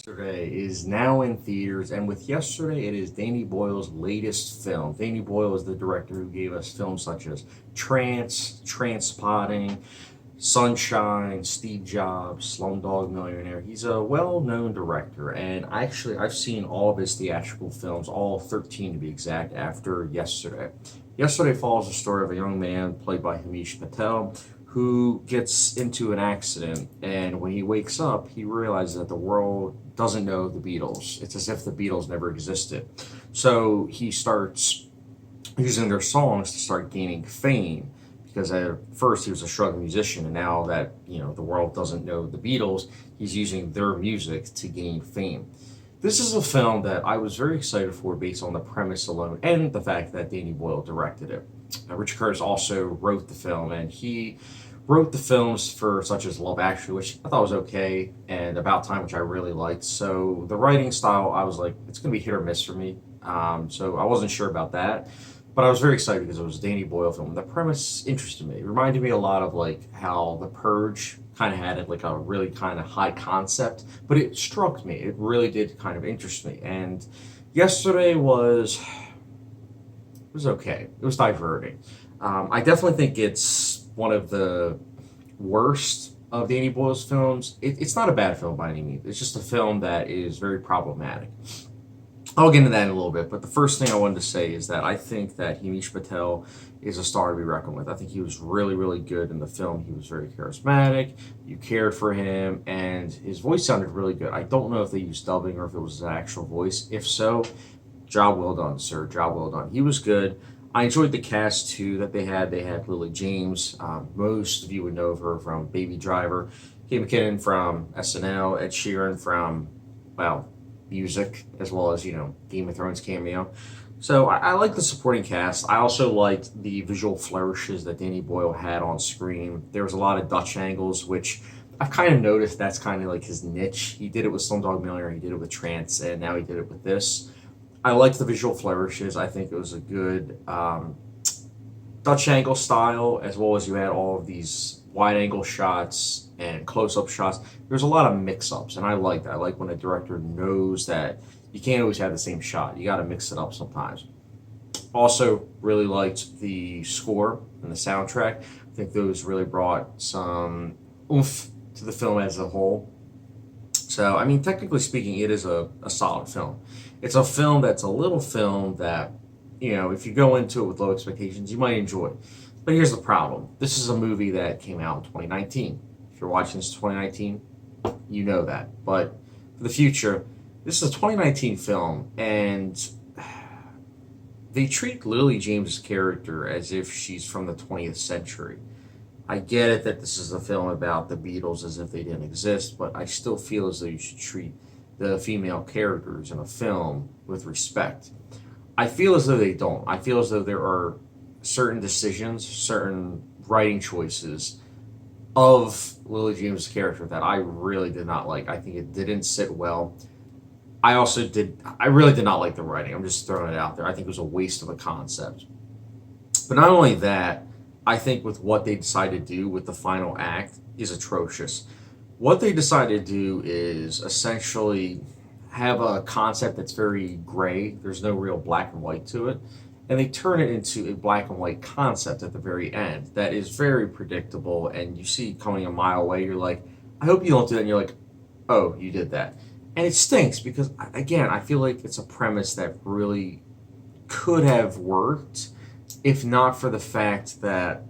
Yesterday is now in theaters, and with Yesterday, it is Danny Boyle's latest film. Danny Boyle is the director who gave us films such as Transpotting, Sunshine, Steve Jobs, Slumdog Millionaire. He's a well-known director, and I've seen all of his theatrical films, all 13 to be exact, after Yesterday. Yesterday follows the story of a young man played by Hamish Patel who gets into an accident, and when he wakes up, he realizes that the world doesn't know the Beatles. It's as if the Beatles never existed. So he starts using their songs to start gaining fame because at first he was a struggling musician, and now that the world doesn't know the Beatles, he's using their music to gain fame. This is a film that I was very excited for based on the premise alone and the fact that Danny Boyle directed it. Richard Curtis also wrote the film, and he wrote the films for such as Love Actually, which I thought was okay, and About Time, which I really liked. So the writing style, I was like, it's going to be hit or miss for me. So I wasn't sure about that. But I was very excited because it was a Danny Boyle film. The premise interested me. It reminded me a lot of like how The Purge kind of had it, like a really kind of high concept, but it struck me. It really did kind of interest me. And Yesterday was okay. It was diverting. I definitely think it's one of the worst of Danny Boyle's films. It's not a bad film by any means. It's just a film that is very problematic. I'll get into that in a little bit, but the first thing I wanted to say is that I think that Hamish Patel is a star to be reckoned with. I think he was really, really good in the film. He was very charismatic. You cared for him, and his voice sounded really good. I don't know if they used dubbing or if it was an actual voice. If so, job well done, sir. Job well done. He was good. I enjoyed the cast too that they had. They had Lily James. Most of you would know of her from Baby Driver. Kate McKinnon from SNL. Ed Sheeran from, well, music, as well as, Game of Thrones cameo. So I like the supporting cast. I also liked the visual flourishes that Danny Boyle had on screen. There was a lot of Dutch angles, which I've kind of noticed that's kind of like his niche. He did it with Slumdog Millionaire, he did it with Trance, and now he did it with this. I liked the visual flourishes. I think it was a good Dutch angle style, as well as you had all of these wide angle shots and close up shots. There's a lot of mix ups, and I like that. I like when a director knows that you can't always have the same shot. You got to mix it up sometimes. Also, really liked the score and the soundtrack. I think those really brought some oomph to the film as a whole. So, I mean, technically speaking, it is a solid film. It's a film that's a little film that, if you go into it with low expectations, you might enjoy. But here's the problem. This is a movie that came out in 2019. If you're watching this in 2019, you know that. But for the future, this is a 2019 film, and they treat Lily James' character as if she's from the 20th century. I get it that this is a film about the Beatles as if they didn't exist, but I still feel as though you should treat the female characters in a film with respect. I feel as though they don't. I feel as though there are certain decisions, certain writing choices of Lily James' character that I really did not like. I think it didn't sit well. I really did not like the writing. I'm just throwing it out there. I think it was a waste of a concept. But not only that, I think with what they decided to do with the final act is atrocious. What they decided to do is essentially have a concept that's very gray. There's no real black and white to it. And they turn it into a black and white concept at the very end that is very predictable. And you see coming a mile away, you're like, I hope you don't do that. And you're like, oh, you did that. And it stinks because, again, I feel like it's a premise that really could have worked if not for the fact that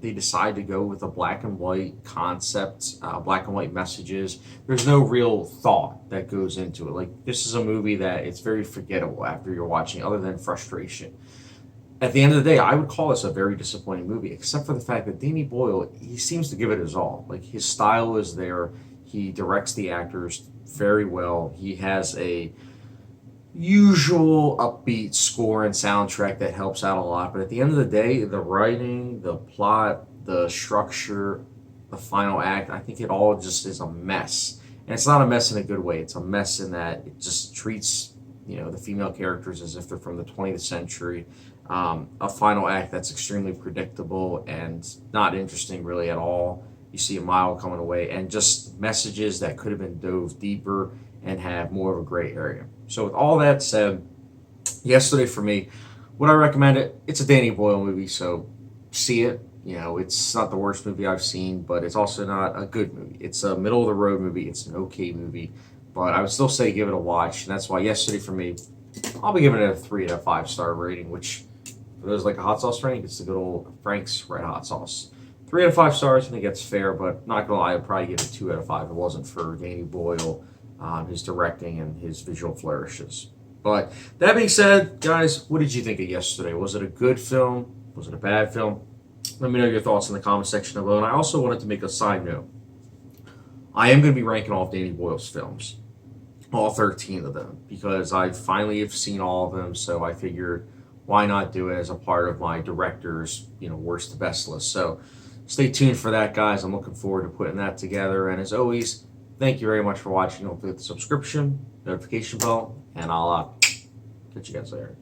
they decide to go with a black and white concept, black and white messages. There's no real thought that goes into it. Like, this is a movie that it's very forgettable after you're watching, other than frustration. At the end of the day, I would call this a very disappointing movie, except for the fact that Danny Boyle, he seems to give it his all. Like, his style is there. He directs the actors very well. He has a usual upbeat score and soundtrack that helps out a lot. But at the end of the day, the writing, the plot, the structure, the final act, I think it all just is a mess. And it's not a mess in a good way. It's a mess in that it just treats, the female characters as if they're from the 20th century. A final act that's extremely predictable and not interesting really at all. You see a mile coming away, and just messages that could have been dove deeper and have more of a gray area. So with all that said, yesterday for me, would I recommend it? It's a Danny Boyle movie, so see it. It's not the worst movie I've seen, but it's also not a good movie. It's a middle of the road movie. It's an okay movie, but I would still say give it a watch. And that's why yesterday for me, I'll be giving it a 3 out of 5 star rating, which for those like a hot sauce rating, it's the good old Frank's Red Hot Sauce. 3 out of 5 stars, I think that's fair, but not gonna lie, I'd probably give it 2 out of 5 if it wasn't for Danny Boyle, his directing, and his visual flourishes. But that being said, guys, what did you think of yesterday? Was it a good film? Was it a bad film? Let me know your thoughts in the comment section below. And I also wanted to make a side note. I am going to be ranking all of Danny Boyle's films, all 13 of them, because I finally have seen all of them. So I figured, why not do it as a part of my director's, worst to best list. So stay tuned for that, guys. I'm looking forward to putting that together. And as always, thank you very much for watching. Don't forget the subscription, notification bell, and I'll catch you guys later.